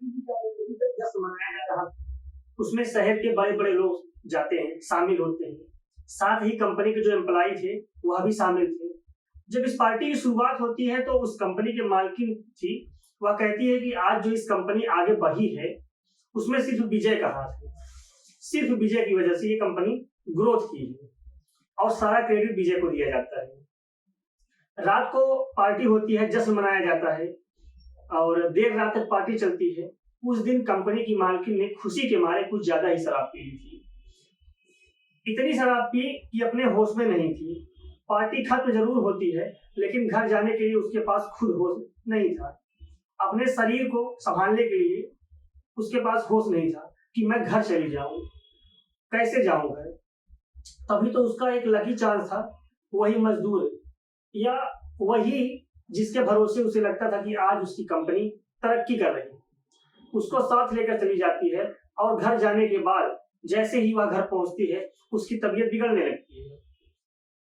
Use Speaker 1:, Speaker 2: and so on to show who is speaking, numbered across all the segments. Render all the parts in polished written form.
Speaker 1: जश्न मनाया जा रहा था। उसमें शहर के बड़े बड़े लोग जाते हैं, शामिल होते हैं। साथ ही कंपनी के जो एम्प्लॉय थे वह भी शामिल थे। जब इस पार्टी की शुरुआत होती है तो उस कंपनी के मालकिन थी, वह कहती है कि आज जो इस कंपनी आगे बढ़ी है उसमें सिर्फ विजय का हाथ है। सिर्फ विजय की वजह से ये कंपनी ग्रोथ की है और सारा क्रेडिट विजय को दिया जाता है। रात को पार्टी होती है, जश्न मनाया जाता है और देर रात तक पार्टी चलती है। उस दिन कंपनी की मालकिन ने खुशी के मारे कुछ ज्यादा ही शराब पी ली थी। इतनी शराब पी कि अपने होश में नहीं थी। पार्टी खत्म जरूर होती है लेकिन घर जाने के लिए उसके पास खुद होश नहीं था। अपने शरीर को संभालने के लिए उसके पास होश नहीं था कि मैं घर चली जाऊं, कैसे जाऊं घर। तभी तो उसका एक लकी चांस था, वही मजदूर या वही जिसके भरोसे उसे लगता था कि आज उसकी कंपनी तरक्की कर रही है, उसको साथ लेकर चली जाती है। और घर जाने के बाद जैसे ही वह घर पहुंचती है उसकी तबीयत बिगड़ने लगती है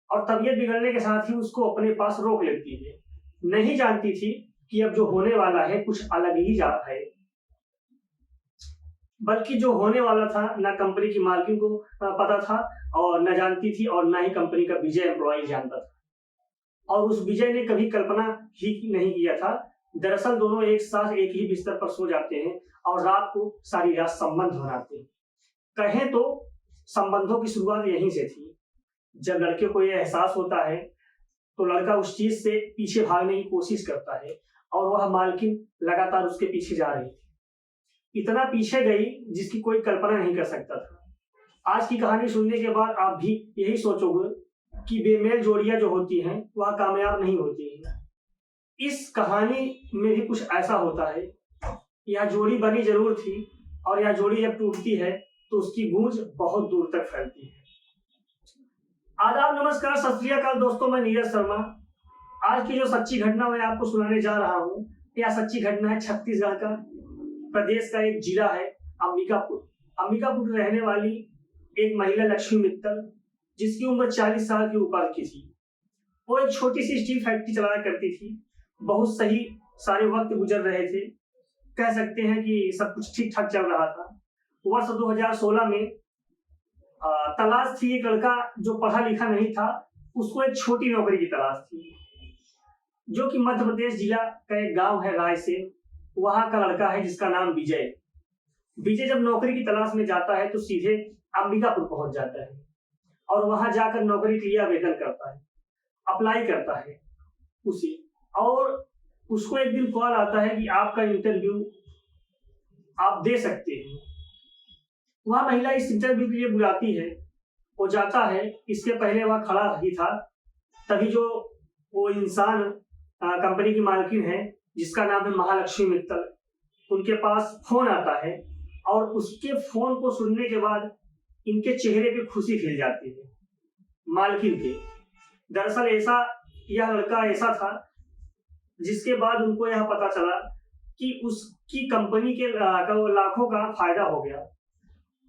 Speaker 1: और तबीयत बिगड़ने के साथ ही उसको अपने पास रोक लेती है। नहीं जानती थी कि अब जो होने वाला है कुछ अलग ही है, बल्कि जो होने वाला था ना कंपनी की मालकिन को पता था और न जानती थी और ना ही कंपनी का विजय एम्प्लॉय जानता था। और उस विजय ने कभी कल्पना ही नहीं किया था। दरअसल दोनों एक साथ एक ही बिस्तर पर सो जाते हैं और रात को सारी रात संबंध बनाते हैं। कहें तो संबंधों की शुरुआत यहीं से थी। जब लड़के को यह एहसास होता है तो लड़का उस चीज से पीछे भागने की कोशिश करता है और वह मालकिन लगातार उसके पीछे जा रही थी। इतना पीछे गई जिसकी कोई कल्पना नहीं कर सकता था। आज की कहानी सुनने के बाद आप भी यही सोचोगे कि बेमेल जोड़ियां जो होती हैं वह कामयाब नहीं होती हैं। इस कहानी में भी कुछ ऐसा होता है। यह जोड़ी बनी जरूर थी और यह जोड़ी जब टूटती है तो उसकी गूंज बहुत दूर तक फैलती है। आदाब, नमस्कार, सत श्री अकाल दोस्तों, मैं नीरज शर्मा। आज की जो सच्ची घटना मैं आपको सुनाने जा रहा हूँ, यह सच्ची घटना है छत्तीसगढ़ का, प्रदेश का एक जिला है अंबिकापुर। अंबिकापुर रहने वाली एक महिला लक्ष्मी मित्तल, जिसकी उम्र 40 साल के ऊपर की थी। वो एक छोटी सी स्टील फैक्ट्री चलाया करती थी। बहुत सही सारे वक्त गुजर रहे थे, कह सकते हैं कि सब कुछ ठीक ठाक चल रहा था। वर्ष 2016 में तलाश थी एक लड़का जो पढ़ा लिखा नहीं था, उसको एक छोटी नौकरी की तलाश थी, जो कि मध्य प्रदेश जिला का एक गांव है रायसेन, वहां का लड़का है जिसका नाम विजय। विजय जब नौकरी की तलाश में जाता है तो सीधे अंबिकापुर पहुंच जाता है और वहां जाकर नौकरी के लिए आवेदन करता है, अप्लाई करता है उसी। और उसको एक दिन कॉल आता है कि आपका इंटरव्यू आप दे सकते हैं। वह महिला इस इंटरव्यू के लिए बुलाती है, वो जाता है। इसके पहले वह खड़ा ही था, तभी जो वो इंसान कंपनी की मालकिन है जिसका नाम है महालक्ष्मी मित्तल, उनके पास फोन आता है और उसके फोन को सुनने के बाद इनके चेहरे पे खुशी खिल जाती है मालकिन के। दरअसल यह लड़का ऐसा था जिसके बाद उनको यह पता चला कि उसकी कंपनी के लाखों का फायदा हो गया,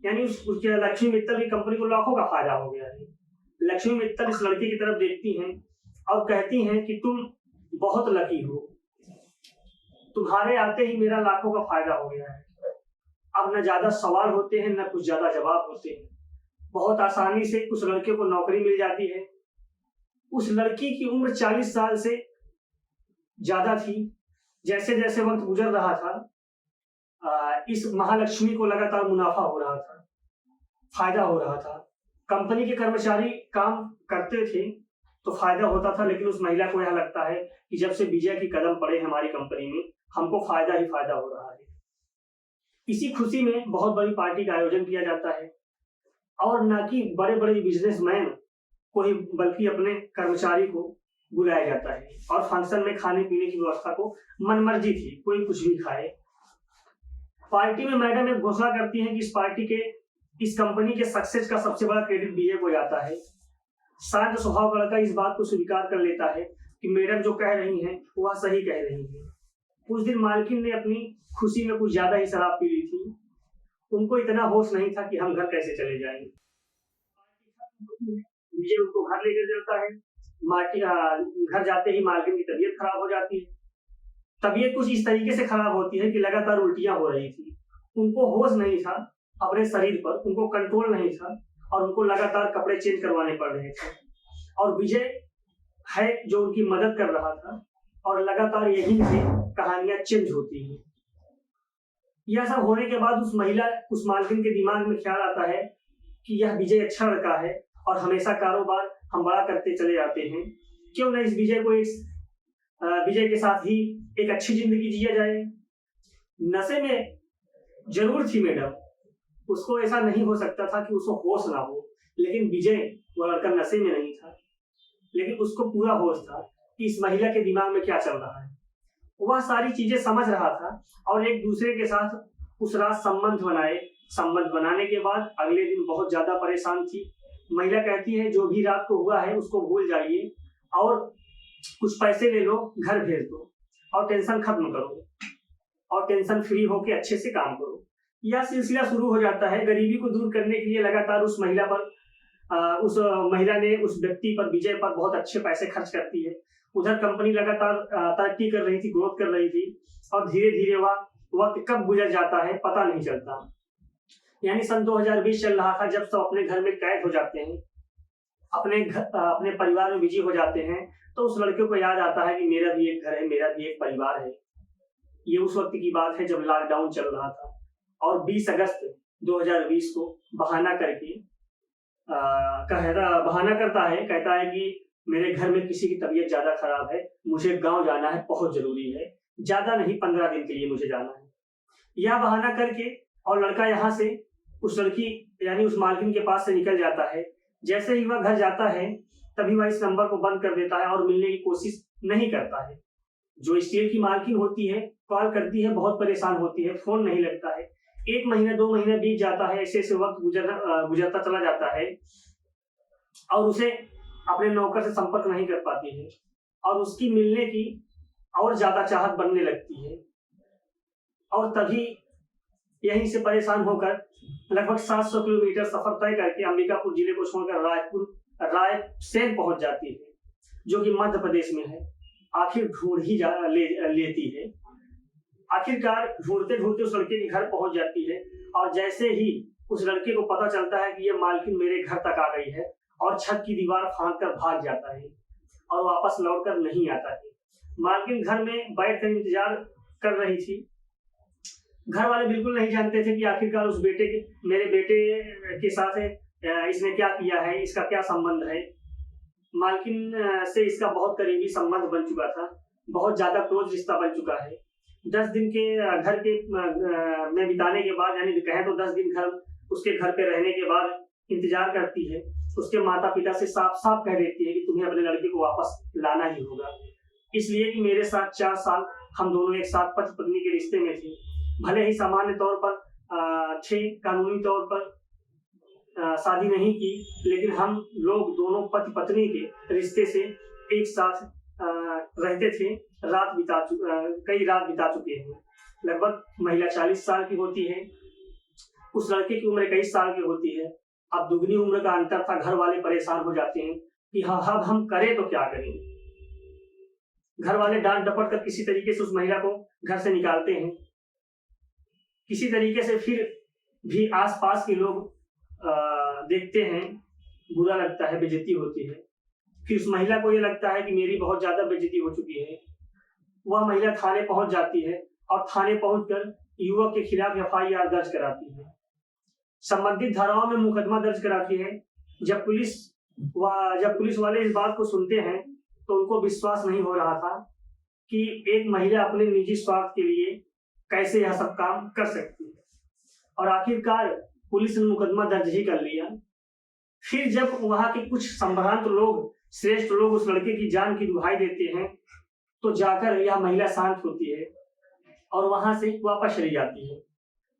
Speaker 1: यानी उसके लक्ष्मी मित्तल की कंपनी को लाखों का फायदा हो गया है। लक्ष्मी मित्तल इस लड़के की तरफ देखती हैं और कहती हैं कि तुम बहुत लकी हो, तुम्हारे आते ही मेरा लाखों का फायदा हो गया है। अब न ज्यादा सवाल होते हैं न कुछ ज्यादा जवाब होते हैं, बहुत आसानी से उस लड़के को नौकरी मिल जाती है। उस लड़की की उम्र 40 साल से ज्यादा थी। जैसे जैसे वक्त गुजर रहा था इस महालक्ष्मी को लगातार मुनाफा हो रहा था, फायदा हो रहा था। कंपनी के कर्मचारी काम करते थे तो फायदा होता था, लेकिन उस महिला को यह लगता है कि जब से विजय की कदम पड़े हमारी कंपनी में, हमको फायदा ही फायदा हो रहा है। इसी खुशी में बहुत बड़ी पार्टी का आयोजन किया जाता है और न कि बड़े बड़े बिजनेसमैन को ही बल्कि अपने कर्मचारी को बुलाया जाता है। और फंक्शन में खाने पीने की व्यवस्था को मनमर्जी थी, कोई कुछ भी खाए। पार्टी में मैडम एक घोषणा करती है कि इस कंपनी के सक्सेस का सबसे बड़ा क्रेडिट विजय को जाता है। शांत स्वभाव का लड़का इस बात को स्वीकार कर लेता है कि मैडम जो कह रही हैं वह सही कह रही हैं। उस दिन मालकिन ने अपनी खुशी में कुछ ज्यादा ही शराब पी ली थी। उनको इतना होश नहीं था कि हम घर कैसे चले जाएंगे। विजय उनको घर लेकर जाता है। घर जाते ही मालकिन की तबीयत खराब हो जाती है। तबीयत कुछ इस तरीके से खराब होती है कि लगातार उल्टियां हो रही थी। उनको होश नहीं था अपने शरीर पर, उनको कंट्रोल नहीं था और उनको लगातार कपड़े चेंज करवाने पड़ रहे थे। और विजय है जो उनकी मदद कर रहा था और लगातार यहीं से कहानियां चेंज होती हैं। यह सब होने के बाद उस मालकिन के दिमाग में ख्याल आता है कि यह विजय अच्छा लड़का है और हमेशा कारोबार हम बड़ा करते चले जाते हैं, क्यों ना इस विजय के साथ ही एक अच्छी जिंदगी जिया जाए। नशे में जरूर थी मैडम, उसको ऐसा नहीं हो सकता था कि उसको होश ना हो, लेकिन विजय वह लड़का नशे में नहीं था, लेकिन उसको पूरा होश था कि इस महिला के दिमाग में क्या चल रहा है। वह सारी चीजें समझ रहा था और एक दूसरे के साथ उस रात संबंध बनाने के बाद अगले दिन बहुत ज्यादा परेशान थी। महिला कहती है जो भी रात को हुआ है उसको भूल जाइए और कुछ पैसे ले लो, घर भेज दो और टेंशन खत्म करो और टेंशन फ्री होके अच्छे से काम करो। यह सिलसिला शुरू हो जाता है। गरीबी को दूर करने के लिए लगातार उस महिला ने उस व्यक्ति पर, विजय पर बहुत अच्छे पैसे खर्च करती है। उधर कंपनी लगातार तरक्की कर रही थी, ग्रोथ कर रही थी और धीरे धीरे वह वक्त कब गुजर जाता है पता नहीं चलता। यानी सन 2020 चल रहा था, जब सब अपने घर में कैद हो जाते हैं, अपने परिवार में बिजी हो जाते हैं, तो उस लड़के को याद आता है कि मेरा भी एक घर है, मेरा भी एक परिवार है। ये उस वक्त की बात है जब लॉकडाउन चल रहा था और 20 अगस्त 2020 को बहाना करता है, कहता है कि मेरे घर में किसी की तबीयत ज्यादा खराब है, मुझे गांव जाना है, बहुत जरूरी है, ज्यादा नहीं 15 दिन के लिए मुझे जाना है। यह बहाना करके और लड़का यहाँ से उस लड़की यानी उस मालकिन के पास से निकल जाता है। जैसे ही वह घर जाता है तभी वह इस नंबर को बंद कर देता है और मिलने की कोशिश नहीं करता है। जो स्टील की मालकिन होती है कॉल करती है, बहुत परेशान होती है, फोन नहीं लगता है। 1 महीना 2 महीना बीत जाता है, ऐसे ऐसे वक्त गुजरता चला जाता है और उसे अपने नौकर से संपर्क नहीं कर पाती है और उसकी मिलने की और ज्यादा चाहत बनने लगती है। और तभी यहीं से परेशान होकर लगभग 700 किलोमीटर सफर तय करके अंबिकापुर जिले को छोड़कर रायसेन पहुंच जाती है, जो कि मध्य प्रदेश में है। आखिर ढूंढ ही लेती है। आखिरकार ढूंढते ढूंढते उस लड़के के घर पहुंच जाती है और जैसे ही उस लड़के को पता चलता है कि ये मालकिन मेरे घर तक आ गई है और छत की दीवार फांद कर भाग जाता है और वापस लौटकर नहीं आता है। मालकिन घर में बैठकर इंतजार कर रही थी। घर वाले बिल्कुल नहीं जानते थे कि आखिरकार मेरे बेटे के साथ इसने क्या किया है, इसका क्या संबंध है। मालकिन से इसका बहुत करीबी संबंध बन चुका था, बहुत ज्यादा क्लोज रिश्ता बन चुका है। 10 दिन के घर के में बिताने के बाद, यानी कहें तो 10 दिन उसके घर पे रहने के बाद इंतजार करती है। उसके माता पिता से साफ साफ कह देती है कि तुम्हें अपने लड़के को वापस लाना ही होगा, इसलिए कि मेरे साथ 4 साल हम दोनों एक साथ पति पत्नी के रिश्ते में थे। भले ही सामान्य तौर पर कानूनी तौर पर शादी नहीं की, लेकिन हम लोग दोनों पति पत्नी के रिश्ते से एक साथ रहते थे। कई रात बिता चुके हैं। लगभग महिला 40 साल की होती है, उस लड़के की उम्र 21 साल की होती है। अब दुगनी उम्र का अंतर था। घर वाले परेशान हो जाते हैं कि हाँ हम करें तो क्या करें। घर वाले डांट डपट कर किसी तरीके से उस महिला को घर से निकालते हैं। किसी तरीके से फिर भी आसपास के लोग देखते हैं, बुरा लगता है, बेइज्जती होती है। फिर उस महिला को ये लगता है कि मेरी बहुत ज्यादा बेइज्जती हो चुकी है। वह महिला थाने पहुंच जाती है और थाने पहुंचकर युवक के खिलाफ FIR दर्ज कराती है, संबंधित धाराओं में मुकदमा दर्ज कराती है। जब पुलिस वाले इस बात को सुनते हैं तो उनको विश्वास नहीं हो रहा था कि एक महिला अपने निजी स्वार्थ के लिए कैसे यह सब काम कर सकती है, और आखिरकार पुलिस ने मुकदमा दर्ज ही कर लिया। फिर जब वहां के कुछ संभ्रांत लोग, श्रेष्ठ लोग उस लड़के की जान की दुहाई देते हैं तो जाकर यह महिला शांत होती है और वहां से वापस चली जाती है।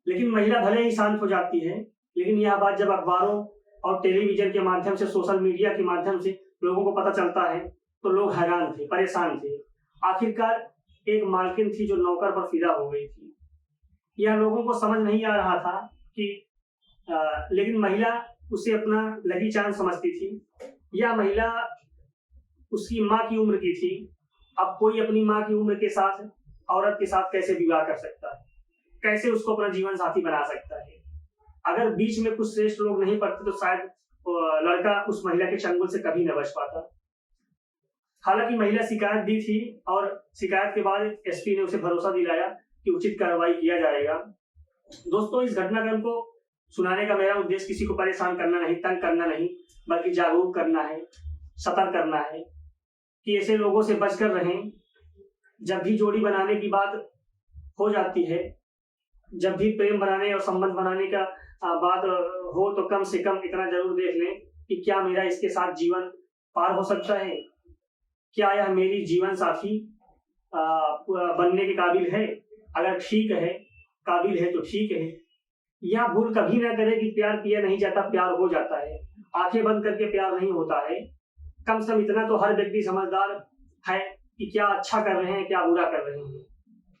Speaker 1: लेकिन महिला भले ही शांत हो जाती है, लेकिन यह बात जब अखबारों और टेलीविजन के माध्यम से, सोशल मीडिया के माध्यम से लोगों को पता चलता है तो लोग हैरान थे, परेशान थे। आखिरकार एक मालकिन थी जो नौकर पर फिदा हो गई थी। यह लोगों को समझ नहीं आ रहा था कि लेकिन महिला उसे अपना लकी चांस समझती थी। यह महिला उसकी माँ की उम्र की थी। अब कोई अपनी माँ की उम्र के साथ औरत के साथ कैसे विवाह कर सकता है, कैसे उसको अपना जीवन साथी बना सकता है। अगर बीच में कुछ श्रेष्ठ लोग नहीं पढ़ते तो शायद लड़का उस महिला के चंगुल से कभी न बच पाता। हालांकि महिला शिकायत दी थी और शिकायत के बाद एसपी ने उसे भरोसा दिलाया कि उचित कार्रवाई किया जाएगा। दोस्तों, इस घटनाक्रम को सुनाने का मेरा उद्देश्य किसी को परेशान करना नहीं, तंग करना नहीं, बल्कि जागरूक करना है, सतर्क करना है कि ऐसे लोगों से बचकर रहें। जब भी जोड़ी बनाने की बात हो जाती है, जब भी प्रेम बनाने और संबंध बनाने का बात हो, तो कम से कम इतना जरूर देख लें कि क्या मेरा इसके साथ जीवन पार हो सकता है, क्या यह मेरी जीवन साथी बनने के काबिल है। अगर ठीक है, काबिल है तो ठीक है। यह भूल कभी ना करे कि प्यार किया नहीं जाता, प्यार हो जाता है। आंखें बंद करके प्यार नहीं होता है। कम से कम इतना तो हर व्यक्ति समझदार है कि क्या अच्छा कर रहे हैं, क्या बुरा कर रहे हैं।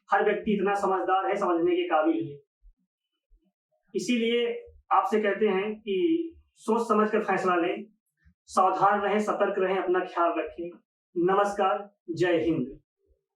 Speaker 1: हर व्यक्ति इतना समझदार है, समझने के काबिल है। इसीलिए आपसे कहते हैं कि सोच समझ कर फैसला लें, सावधान रहें, सतर्क रहें, अपना ख्याल रखें। नमस्कार, जय हिंद।